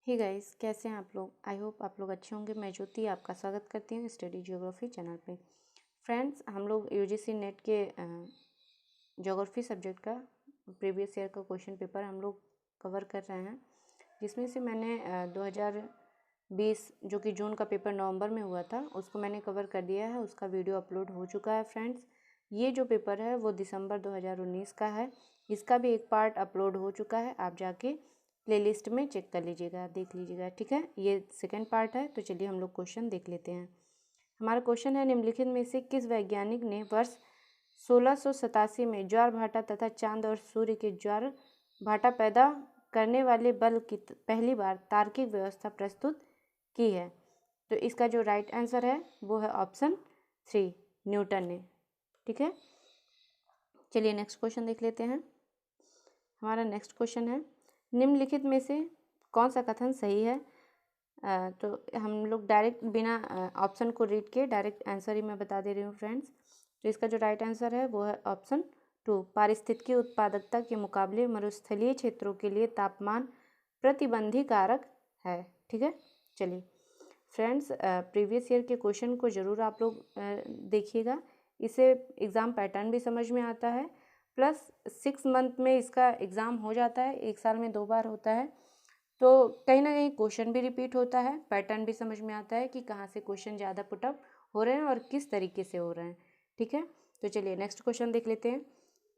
Hey guys, कैसे हैं आप लोग। आई होप आप लोग अच्छे होंगे। मैं ज्योति आपका स्वागत करती हूँ स्टडी ज्योग्राफी चैनल पे। फ्रेंड्स, हम लोग यूजीसी नेट के ज्योग्राफी सब्जेक्ट का प्रीवियस ईयर का क्वेश्चन पेपर हम लोग कवर कर रहे हैं, जिसमें से मैंने 2020 जो कि जून का पेपर नवंबर में हुआ था उसको मैंने कवर कर दिया है। उसका वीडियो अपलोड हो चुका है। फ्रेंड्स, ये जो पेपर है वो दिसंबर 2019 का है। इसका भी एक पार्ट अपलोड हो चुका है, आप जाके प्लेलिस्ट में चेक कर लीजिएगा, देख लीजिएगा, ठीक है। ये सेकंड पार्ट है। तो चलिए हम लोग क्वेश्चन देख लेते हैं। हमारा क्वेश्चन है, निम्नलिखित में से किस वैज्ञानिक ने वर्ष 1687 में ज्वार भाटा तथा चांद और सूर्य के ज्वार भाटा पैदा करने वाले बल की पहली बार तार्किक व्यवस्था प्रस्तुत की है? तो इसका जो राइट आंसर है वो है ऑप्शन 3, न्यूटन ने, ठीक है। चलिए नेक्स्ट क्वेश्चन देख लेते हैं। हमारा नेक्स्ट क्वेश्चन है, निम्नलिखित में से कौन सा कथन सही है? तो हम लोग डायरेक्ट बिना ऑप्शन को रीड के डायरेक्ट आंसर ही मैं बता दे रही हूँ फ्रेंड्स। तो इसका जो राइट आंसर है वो है ऑप्शन 2, पारिस्थितिकी उत्पादकता के मुकाबले मरुस्थलीय क्षेत्रों के लिए तापमान प्रतिबंधी कारक है, ठीक है। चलिए फ्रेंड्स, प्रीवियस ईयर के क्वेश्चन को ज़रूर आप लोग देखिएगा, इससे एग्ज़ाम पैटर्न भी समझ में आता है, प्लस 6 मंथ में इसका एग्ज़ाम हो जाता है, 1 साल में 2 बार होता है। तो कहीं ना कहीं क्वेश्चन भी रिपीट होता है, पैटर्न भी समझ में आता है कि कहाँ से क्वेश्चन ज़्यादा पुटअप हो रहे हैं और किस तरीके से हो रहे हैं, ठीक है। तो चलिए नेक्स्ट क्वेश्चन देख लेते हैं।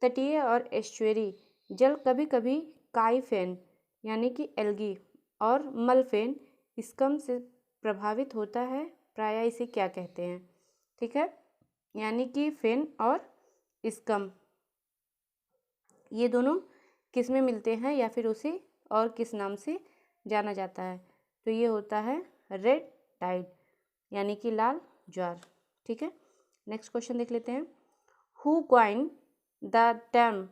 तटीय और एस्चुअरी जल कभी कभी काइफेन यानी कि एल्गी और मलफेन स्कम से प्रभावित होता है, प्रायः इसे क्या कहते हैं? ठीक है, यानी कि फेन और स्कम ये दोनों किस में मिलते हैं या फिर उसे और किस नाम से जाना जाता है? तो ये होता है रेड टाइड यानी कि लाल ज्वार, ठीक है। नेक्स्ट क्वेश्चन देख लेते हैं। हु क्वाइन द टर्म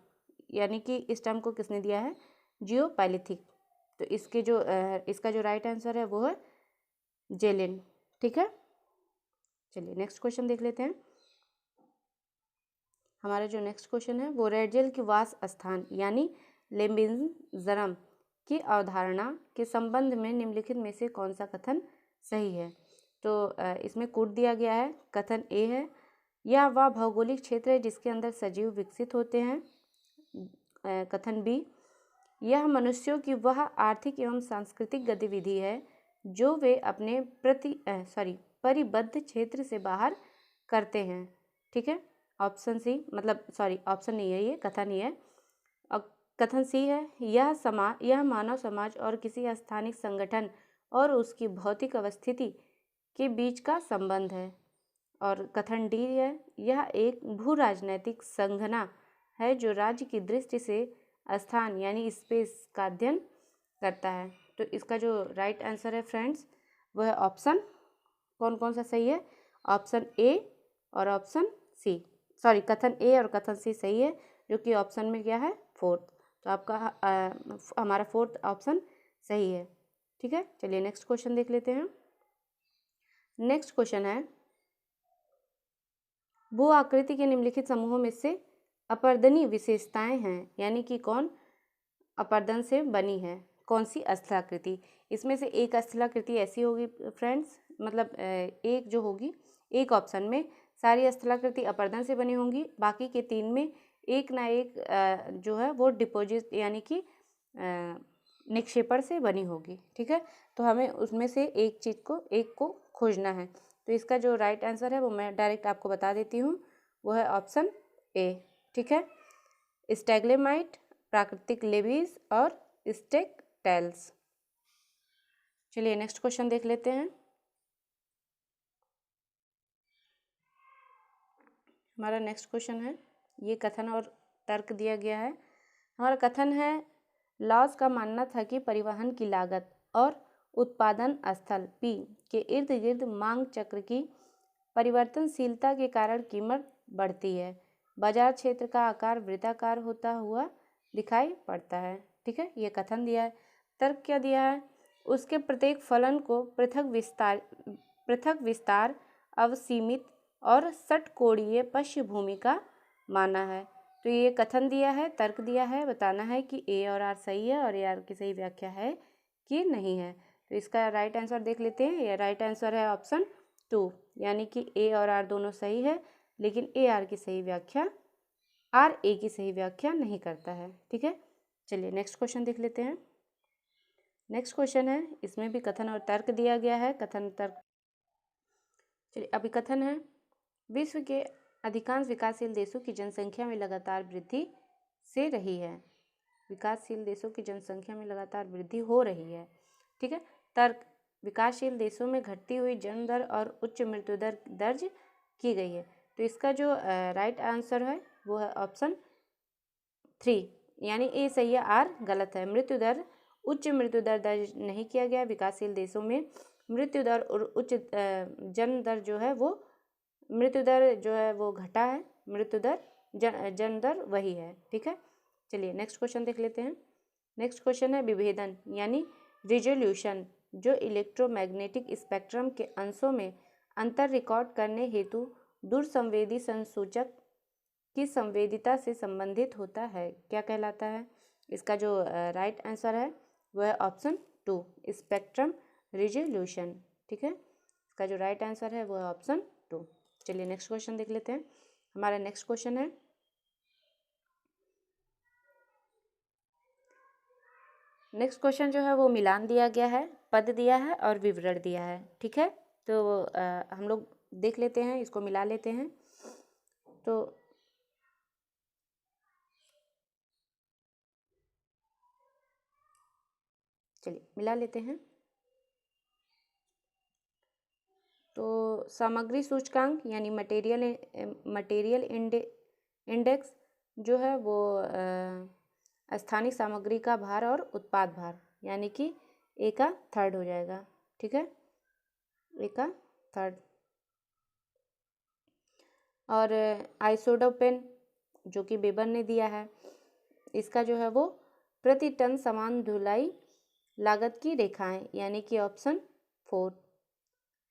यानी कि इस टर्म को किसने दिया है? जियोपैलिथिक। तो इसका जो राइट आंसर है वो है जेलिन, ठीक है। चलिए नेक्स्ट क्वेश्चन देख लेते हैं। हमारा जो नेक्स्ट क्वेश्चन है वो रेड जेल के वास स्थान यानी लेम्बिन्जरम की अवधारणा के संबंध में निम्नलिखित में से कौन सा कथन सही है? तो इसमें कोड दिया गया है। कथन ए है, यह वह भौगोलिक क्षेत्र है जिसके अंदर सजीव विकसित होते हैं। कथन बी, यह मनुष्यों की वह आर्थिक एवं सांस्कृतिक गतिविधि है जो वे अपने परिबद्ध क्षेत्र से बाहर करते हैं, ठीक है। ऑप्शन सी, मतलब सॉरी ऑप्शन नहीं है, ये कथन ही है। और कथन सी है, यह मानव समाज और किसी स्थानिक संगठन और उसकी भौतिक अवस्थिति के बीच का संबंध है। और कथन डी है, यह एक भू राजनैतिक संघना है जो राज्य की दृष्टि से स्थान यानी स्पेस का अध्ययन करता है। तो इसका जो राइट आंसर है फ्रेंड्स वो है ऑप्शन, कौन कौन सा सही है? ऑप्शन ए और ऑप्शन सी, सॉरी कथन ए और कथन सी सही है, जो कि ऑप्शन में क्या है? फोर्थ। तो आपका हमारा फोर्थ ऑप्शन सही है, ठीक है। चलिए नेक्स्ट क्वेश्चन देख लेते हैं। नेक्स्ट क्वेश्चन है, भू आकृति के निम्नलिखित समूहों में से अपर्दनीय विशेषताएं हैं, यानी कि कौन अपर्दन से बनी है? कौन सी स्थलाकृति? इसमें से एक स्थलाकृति ऐसी होगी फ्रेंड्स, मतलब एक जो होगी, एक ऑप्शन में सारी स्थलाकृति अपर्दन से बनी होंगी, बाकी के 3 में एक ना एक जो है वो डिपॉजिट यानी कि निक्षेपण से बनी होगी, ठीक है। तो हमें उसमें से एक को खोजना है। तो इसका जो राइट आंसर है वो मैं डायरेक्ट आपको बता देती हूँ, वो है ऑप्शन ए, ठीक है। स्टैग्लेमाइट, प्राकृतिक लेवीज और स्टेकटेल्स। चलिए नेक्स्ट क्वेश्चन देख लेते हैं। हमारा नेक्स्ट क्वेश्चन है, ये कथन और तर्क दिया गया है। हमारा कथन है, लॉज का मानना था कि परिवहन की लागत और उत्पादन स्थल पी के इर्द गिर्द मांग चक्र की परिवर्तनशीलता के कारण कीमत बढ़ती है। बाजार क्षेत्र का आकार वृत्ताकार होता हुआ दिखाई पड़ता है, ठीक है। ये कथन दिया है। तर्क क्या दिया है? उसके प्रत्येक फलन को पृथक विस्तार अवसीमित और षटकोणीय पृष्ठभूमि का माना है। तो ये कथन दिया है, तर्क दिया है, बताना है कि ए और आर सही है और ए आर की सही व्याख्या है कि नहीं है। तो इसका राइट आंसर देख लेते हैं। यह राइट आंसर है ऑप्शन 2, यानी कि ए और आर दोनों सही है, लेकिन ए आर की सही व्याख्या आर ए की सही व्याख्या नहीं करता है। ठीक है, चलिए नेक्स्ट क्वेश्चन देख लेते हैं। नेक्स्ट क्वेश्चन है, इसमें भी कथन और तर्क दिया गया है। कथन तर्क, चलिए अभी कथन है, विश्व के अधिकांश विकासशील देशों की जनसंख्या में लगातार वृद्धि से रही है। विकासशील देशों की जनसंख्या में लगातार वृद्धि हो रही है। ठीक है, तर्क, विकासशील देशों में घटती हुई जन्म दर और उच्च मृत्यु दर दर्ज की गई है। तो इसका जो राइट आंसर है वो है ऑप्शन 3, यानी ए सही है, आर गलत है। मृत्यु दर, उच्च मृत्यु दर दर्ज नहीं किया गया। विकासशील देशों में मृत्यु दर और उच्च जन्म दर जो है वो, मृत्यु दर जो है वो घटा है, मृत्यु दर जन्म दर वही है। ठीक है, चलिए नेक्स्ट क्वेश्चन देख लेते हैं। नेक्स्ट क्वेश्चन है, विभेदन यानी रिजोल्यूशन, जो इलेक्ट्रोमैग्नेटिक स्पेक्ट्रम के अंशों में अंतर रिकॉर्ड करने हेतु दूरसंवेदी संसूचक की संवेदिता से संबंधित होता है, क्या कहलाता है? इसका जो राइट आंसर है वह है ऑप्शन 2, स्पेक्ट्रम रिजोल्यूशन। ठीक है, इसका जो राइट आंसर है वो है ऑप्शन 2। चलिए नेक्स्ट क्वेश्चन देख लेते हैं। हमारा नेक्स्ट क्वेश्चन है, नेक्स्ट क्वेश्चन जो है वो मिलान दिया गया है, पद दिया है और विवरण दिया है। ठीक है, तो हम लोग देख लेते हैं, इसको मिला लेते हैं। तो चलिए मिला लेते हैं। तो सामग्री सूचकांक यानी मटेरियल इंडेक्स जो है वो स्थानिक सामग्री का भार और उत्पाद भार, यानी कि ए का थर्ड हो जाएगा। ठीक है, ए का थर्ड। और आइसोडोपेन जो कि वेबर ने दिया है, इसका जो है वो प्रति टन समान धुलाई लागत की रेखाएं, यानी कि ऑप्शन 4,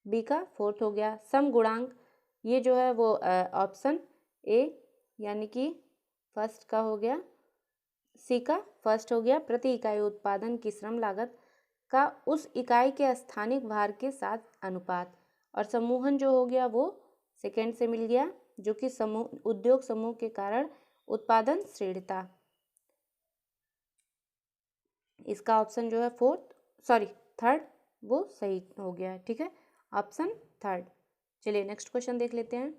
बी का फोर्थ हो गया। सम गुणांक, ये जो है वो ऑप्शन ए यानी कि फर्स्ट का हो गया, सी का फर्स्ट हो गया। प्रति इकाई उत्पादन की श्रम लागत का उस इकाई के स्थानिक भार के साथ अनुपात। और समूहन जो हो गया वो सेकेंड से मिल गया, जो कि उद्योग समूह के कारण उत्पादन श्रेणीता। इसका ऑप्शन जो है थर्ड वो सही हो गया। ठीक है, ऑप्शन थर्ड। चलिए नेक्स्ट क्वेश्चन देख लेते हैं।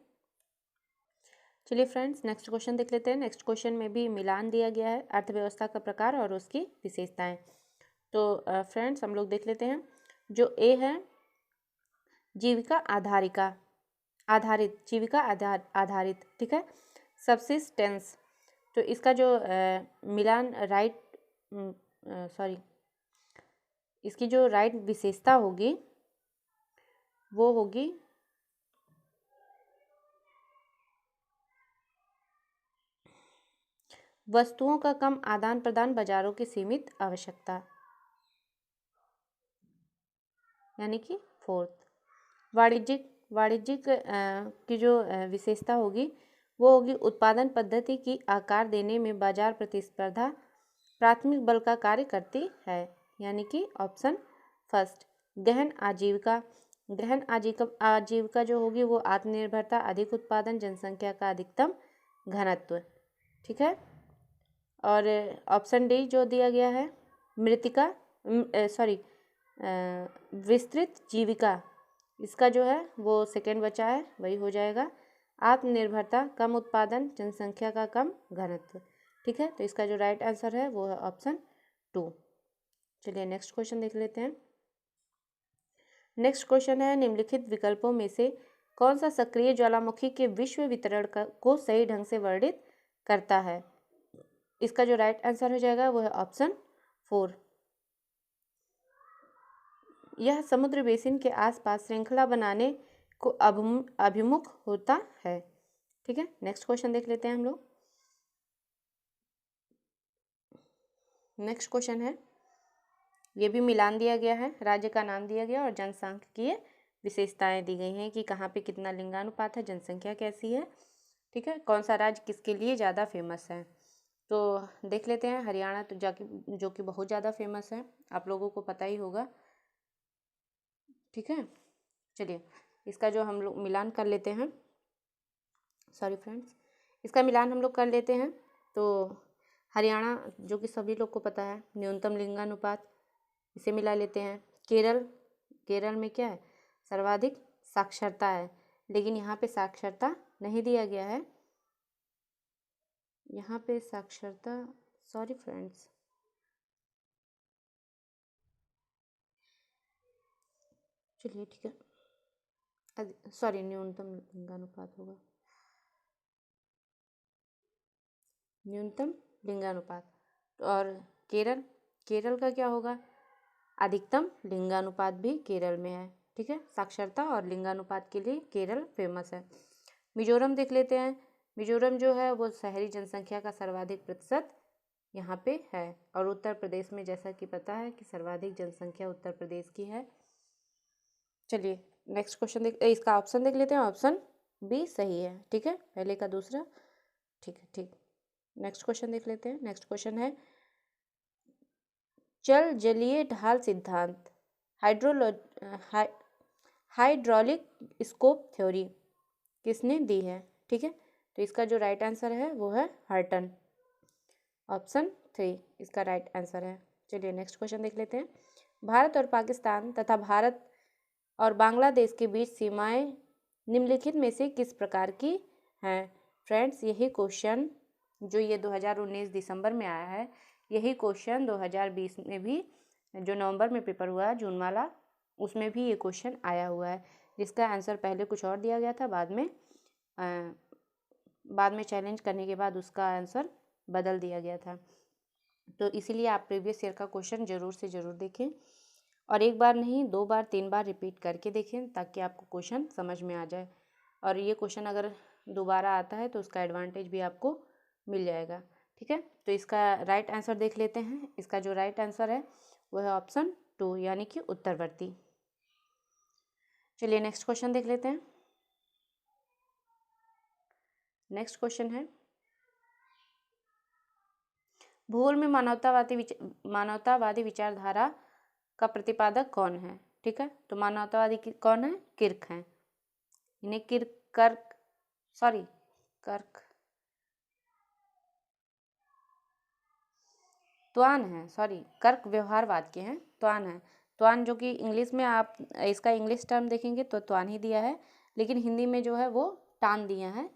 चलिए फ्रेंड्स नेक्स्ट क्वेश्चन देख लेते हैं। नेक्स्ट क्वेश्चन में भी मिलान दिया गया है, अर्थव्यवस्था का प्रकार और उसकी विशेषताएं। तो फ्रेंड्स हम लोग देख लेते हैं। जो ए है, जीविका आधारित। ठीक है, सबसिस्टेंस। तो इसका जो मिलान इसकी जो राइट विशेषता होगी वो होगी वस्तुओं का कम आदान प्रदान, बाजारों की सीमित आवश्यकता, यानी कि फोर्थ। वाणिज्यिक की जो विशेषता होगी वो होगी उत्पादन पद्धति की आकार देने में बाजार प्रतिस्पर्धा प्राथमिक बल का कार्य करती है, यानी कि ऑप्शन फर्स्ट। गहन आजीविका जो होगी वो आत्मनिर्भरता, अधिक उत्पादन, जनसंख्या का अधिकतम घनत्व। ठीक है, और ऑप्शन डी जो दिया गया है, विस्तृत जीविका, इसका जो है वो सेकेंड बचा है, वही हो जाएगा। आत्मनिर्भरता, कम उत्पादन, जनसंख्या का कम घनत्व। ठीक है, तो इसका जो राइट आंसर है वो है ऑप्शन 2। चलिए नेक्स्ट क्वेश्चन देख लेते हैं। नेक्स्ट क्वेश्चन है, निम्नलिखित विकल्पों में से कौन सा सक्रिय ज्वालामुखी के विश्व वितरण को सही ढंग से वर्णित करता है? इसका जो राइट आंसर हो जाएगा वो है ऑप्शन 4। यह समुद्र बेसिन के आसपास श्रृंखला बनाने को अभिमुख होता है। ठीक है, नेक्स्ट क्वेश्चन देख लेते हैं हम लोग। नेक्स्ट क्वेश्चन है, ये भी मिलान दिया गया है, राज्य का नाम दिया गया और जनसांख्यिकीय विशेषताएं दी गई हैं कि कहाँ पे कितना लिंगानुपात है, जनसंख्या कैसी है। ठीक है, कौन सा राज्य किसके लिए ज़्यादा फेमस है। तो देख लेते हैं हरियाणा, तो जाके जो कि बहुत ज़्यादा फेमस है, आप लोगों को पता ही होगा। ठीक है, चलिए इसका जो हम लोग मिलान कर लेते हैं, सॉरी फ्रेंड्स, इसका मिलान हम लोग कर लेते हैं। तो हरियाणा जो कि सभी लोग को पता है, न्यूनतम लिंगानुपात, इसे मिला लेते हैं। केरल, केरल में क्या है, सर्वाधिक साक्षरता है, लेकिन यहाँ पे साक्षरता नहीं दिया गया है, यहाँ पे साक्षरता, सॉरी फ्रेंड्स, चलिए ठीक है, सॉरी न्यूनतम लिंगानुपात होगा, न्यूनतम लिंगानुपात। और केरल, केरल का क्या होगा, अधिकतम लिंगानुपात भी केरल में है। ठीक है, साक्षरता और लिंगानुपात के लिए केरल फेमस है। मिजोरम देख लेते हैं। मिजोरम जो है वो शहरी जनसंख्या का सर्वाधिक प्रतिशत यहाँ पे है। और उत्तर प्रदेश में जैसा कि पता है कि सर्वाधिक जनसंख्या उत्तर प्रदेश की है। चलिए नेक्स्ट क्वेश्चन इसका ऑप्शन देख लेते हैं। ऑप्शन बी सही है। ठीक है, पहले का दूसरा, ठीक है ठीक। नेक्स्ट क्वेश्चन देख लेते हैं। नेक्स्ट क्वेश्चन है, जल जलीय ढाल सिद्धांत, हाइड्रोलिक स्कोप थ्योरी किसने दी है। ठीक है, तो इसका जो राइट आंसर है वो है हर्टन, ऑप्शन 3 इसका राइट आंसर है। चलिए नेक्स्ट क्वेश्चन देख लेते हैं। भारत और पाकिस्तान तथा भारत और बांग्लादेश के बीच सीमाएं निम्नलिखित में से किस प्रकार की हैं। फ्रेंड्स, यही क्वेश्चन जो ये 2019 दिसंबर में आया है, यही क्वेश्चन 2020 में भी जो नवंबर में पेपर हुआ है जून वाला, उसमें भी ये क्वेश्चन आया हुआ है, जिसका आंसर पहले कुछ और दिया गया था, बाद में चैलेंज करने के बाद उसका आंसर बदल दिया गया था। तो इसीलिए आप प्रीवियस ईयर का क्वेश्चन ज़रूर से ज़रूर देखें, और एक बार नहीं 2 बार 3 बार रिपीट करके देखें, ताकि आपको क्वेश्चन समझ में आ जाए। और ये क्वेश्चन अगर दोबारा आता है तो उसका एडवांटेज भी आपको मिल जाएगा। ठीक है, तो इसका राइट आंसर देख लेते हैं। इसका जो राइट आंसर है वो है ऑप्शन 2, यानी कि उत्तरवर्ती। चलिए नेक्स्ट क्वेश्चन देख लेते हैं। नेक्स्ट क्वेश्चन है, भूगोल में मानवतावादी विचारधारा का प्रतिपादक कौन है। ठीक है, तो मानवतावादी कौन है, किर्क हैं। इन्हें त्वान है, कर्क व्यवहारवाद के हैं, त्वान है। त्वान जो कि इंग्लिश में आप इसका इंग्लिश टर्म देखेंगे तो त्वान ही दिया है, लेकिन हिंदी में जो है वो टान दिया है,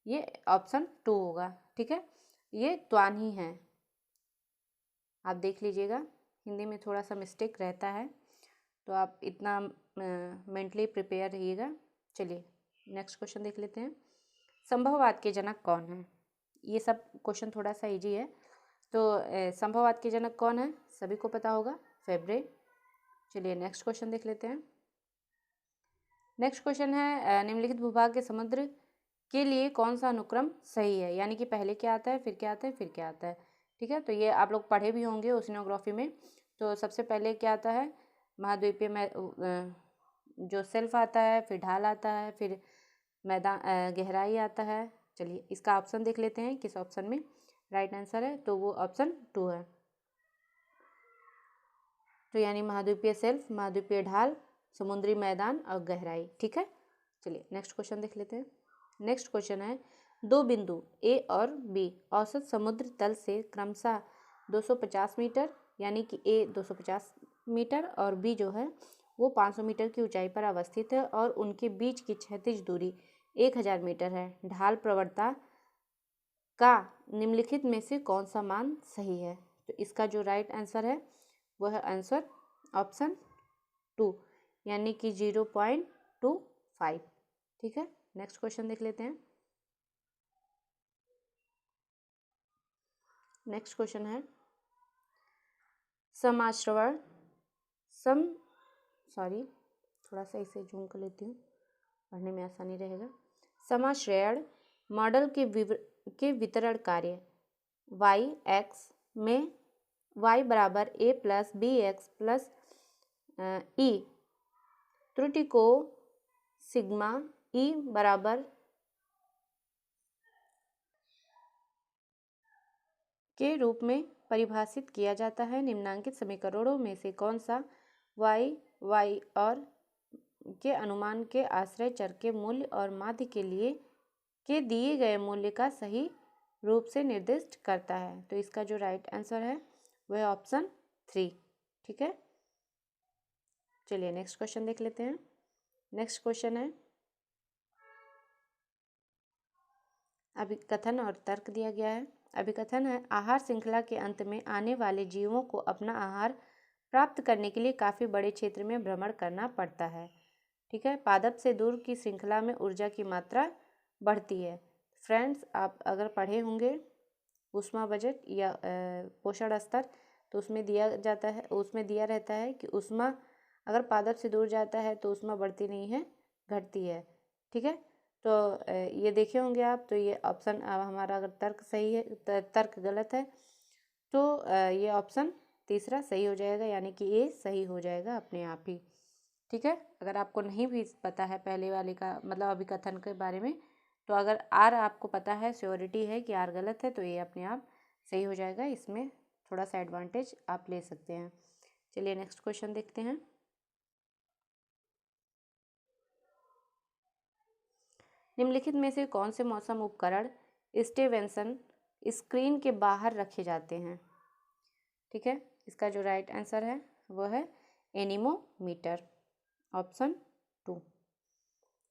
ये ऑप्शन 2 होगा। ठीक है, ये त्वान ही है, आप देख लीजिएगा, हिंदी में थोड़ा सा मिस्टेक रहता है, तो आप इतना मेंटली प्रिपेयर रहिएगा। चलिए नेक्स्ट क्वेश्चन देख लेते हैं। संभववाद के जनक कौन है। ये सब क्वेश्चन थोड़ा सा इजी है। तो संभववाद के जनक कौन है, सभी को पता होगा, फेब्रे। चलिए नेक्स्ट क्वेश्चन देख लेते हैं। नेक्स्ट क्वेश्चन है, निम्नलिखित भूभाग के समुद्र के लिए कौन सा अनुक्रम सही है, यानी कि पहले क्या आता है, फिर क्या आता है, फिर क्या आता है। ठीक है, तो ये आप लोग पढ़े भी होंगे ओशिनोग्राफी में। तो सबसे पहले क्या आता है, महाद्वीपीय में जो सेल्फ आता है, फिर ढाल आता है, फिर मैदान गहराई आता है। चलिए इसका ऑप्शन देख लेते हैं, किस ऑप्शन में राइट आंसर है, तो वो ऑप्शन 2 है। तो यानी महाद्वीपीय सेल्फ, महाद्वीपीय ढाल, समुद्री मैदान और गहराई। ठीक है, चलिए नेक्स्ट क्वेश्चन देख लेते हैं। नेक्स्ट क्वेश्चन है, दो बिंदु ए और बी औसत समुद्र तल से क्रमशः 250 मीटर, यानी कि ए 250 मीटर और बी जो है वो 500 मीटर की ऊंचाई पर अवस्थित है, और उनके बीच की क्षैतिज दूरी 1000 मीटर है। ढाल प्रवणता का निम्नलिखित में से कौन सा मान सही है। तो इसका जो राइट आंसर है वो है आंसर ऑप्शन 2, यानी कि 0.25। ठीक है, नेक्स्ट क्वेश्चन देख लेते हैं। नेक्स्ट क्वेश्चन है, समाश्रवण थोड़ा सा इसे जूम कर लेती हूँ, पढ़ने में आसानी रहेगा। समाश्रयण मॉडल के वितरण कार्य y x में y बराबर a plus b x plus e, त्रुटि को सिग्मा ई बराबर के रूप में परिभाषित किया जाता है। निम्नांकित समीकरणों में से कौन सा y और के अनुमान के आश्रय चर के मूल्य और माध्य के लिए के दिए गए मूल्य का सही रूप से निर्दिष्ट करता है? तो इसका जो राइट आंसर है वह ऑप्शन 3। ठीक है, चलिए नेक्स्ट क्वेश्चन देख लेते हैं। नेक्स्ट क्वेश्चन है, अभिकथन और तर्क दिया गया है। अभिकथन है, आहार श्रृंखला के अंत में आने वाले जीवों को अपना आहार प्राप्त करने के लिए काफ़ी बड़े क्षेत्र में भ्रमण करना पड़ता है। ठीक है, पादप से दूर की श्रृंखला में ऊर्जा की मात्रा बढ़ती है। फ्रेंड्स, आप अगर पढ़े होंगे ऊष्मा बजट या पोषण स्तर, तो उसमें दिया जाता है, उसमें दिया रहता है कि ऊष्मा अगर पादप से दूर जाता है तो ऊष्मा बढ़ती नहीं है, घटती है। ठीक है, तो ये देखे होंगे आप। तो ये ऑप्शन हमारा अगर तर्क सही है, तर्क गलत है, तो ये ऑप्शन तीसरा सही हो जाएगा, यानी कि ए सही हो जाएगा अपने आप ही। ठीक है, अगर आपको नहीं भी पता है पहले वाले का मतलब अभिकथन के बारे में, तो अगर आर आपको पता है, श्योरिटी है कि आर गलत है, तो ये अपने आप सही हो जाएगा। इसमें थोड़ा सा एडवांटेज आप ले सकते हैं। चलिए नेक्स्ट क्वेश्चन देखते हैं। निम्नलिखित में से कौन से मौसम उपकरण स्टेवेंसन स्क्रीन के बाहर रखे जाते हैं? ठीक है, इसका जो राइट आंसर है वो है एनीमोमीटर, ऑप्शन 2।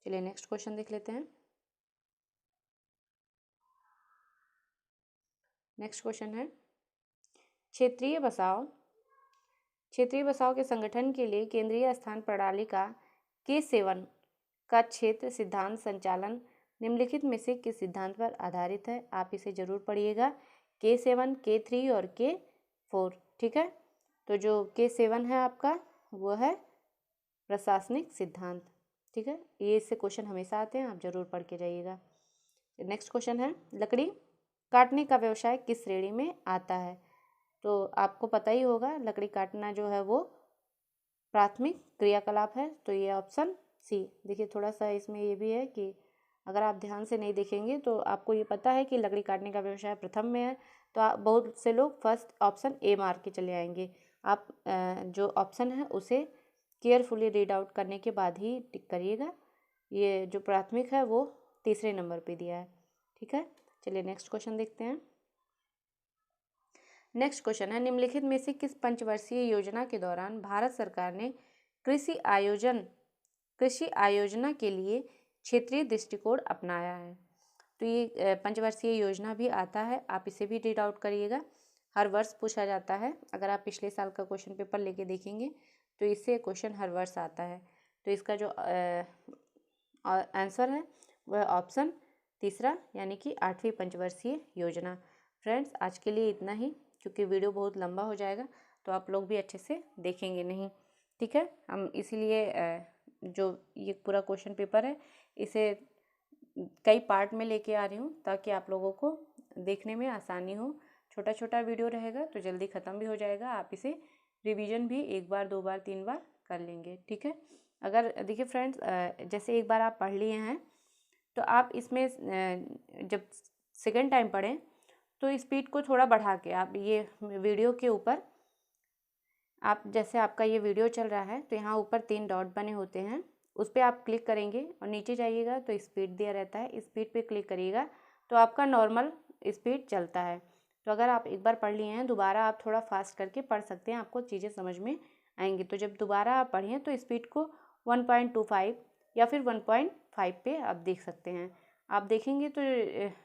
चलिए नेक्स्ट क्वेश्चन देख लेते हैं। नेक्स्ट क्वेश्चन है, क्षेत्रीय बसाव के संगठन के लिए केंद्रीय स्थान प्रणाली का K7 का क्षेत्र सिद्धांत संचालन निम्नलिखित में से किस सिद्धांत पर आधारित है? आप इसे जरूर पढ़िएगा, K7, K3 और K4। ठीक है, तो जो K7 है आपका वो है प्रशासनिक सिद्धांत। ठीक है, ये इससे क्वेश्चन हमेशा आते हैं, आप जरूर पढ़ के जाइएगा। नेक्स्ट क्वेश्चन है, लकड़ी काटने का व्यवसाय किस श्रेणी में आता है? तो आपको पता ही होगा, लकड़ी काटना जो है वो प्राथमिक क्रियाकलाप है, तो ये ऑप्शन सी। देखिए थोड़ा सा इसमें ये भी है कि अगर आप ध्यान से नहीं देखेंगे तो आपको ये पता है कि लकड़ी काटने का व्यवसाय प्रथम में है, तो आप बहुत से लोग फर्स्ट ऑप्शन ए मार के चले आएंगे। आप जो ऑप्शन है उसे केयरफुली रीड आउट करने के बाद ही टिक करिएगा। ये जो प्राथमिक है वो तीसरे नंबर पे दिया है। ठीक है, चलिए नेक्स्ट क्वेश्चन देखते हैं। नेक्स्ट क्वेश्चन है, निम्नलिखित में से किस पंचवर्षीय योजना के दौरान भारत सरकार ने कृषि आयोजना के लिए क्षेत्रीय दृष्टिकोण अपनाया है? तो ये पंचवर्षीय योजना भी आता है, आप इसे भी रीड आउट करिएगा। हर वर्ष पूछा जाता है, अगर आप पिछले साल का क्वेश्चन पेपर लेके देखेंगे तो इससे क्वेश्चन हर वर्ष आता है। तो इसका जो आंसर है वह ऑप्शन तीसरा, यानी कि 8वीं पंचवर्षीय योजना। फ्रेंड्स, आज के लिए इतना ही, क्योंकि वीडियो बहुत लंबा हो जाएगा तो आप लोग भी अच्छे से देखेंगे नहीं। ठीक है, हम इसीलिए जो ये पूरा क्वेश्चन पेपर है इसे कई पार्ट में लेके आ रही हूँ, ताकि आप लोगों को देखने में आसानी हो। छोटा छोटा वीडियो रहेगा तो जल्दी ख़त्म भी हो जाएगा, आप इसे रिवीजन भी 1 बार 2 बार 3 बार कर लेंगे। ठीक है, अगर देखिए फ्रेंड्स, जैसे एक बार आप पढ़ लिए हैं तो आप इसमें जब सेकेंड टाइम पढ़ें तो स्पीड को थोड़ा बढ़ा के आप ये वीडियो के ऊपर, आप जैसे आपका ये वीडियो चल रहा है तो यहाँ ऊपर 3 डॉट बने होते हैं, उस पर आप क्लिक करेंगे और नीचे जाइएगा तो स्पीड दिया रहता है, स्पीड पे क्लिक करिएगा तो आपका नॉर्मल स्पीड चलता है। तो अगर आप एक बार पढ़ लिए हैं, दोबारा आप थोड़ा फास्ट करके पढ़ सकते हैं, आपको चीज़ें समझ में आएंगी। तो जब दोबारा आप पढ़ें तो स्पीड को 1.25 या फिर 1.5 पे आप देख सकते हैं। आप देखेंगे तो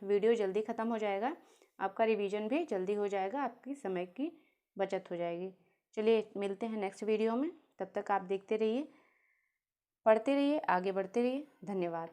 वीडियो जल्दी ख़त्म हो जाएगा, आपका रिवीजन भी जल्दी हो जाएगा, आपकी समय की बचत हो जाएगी। चलिए मिलते हैं नेक्स्ट वीडियो में, तब तक आप देखते रहिए, पढ़ते रहिए, आगे बढ़ते रहिए। धन्यवाद।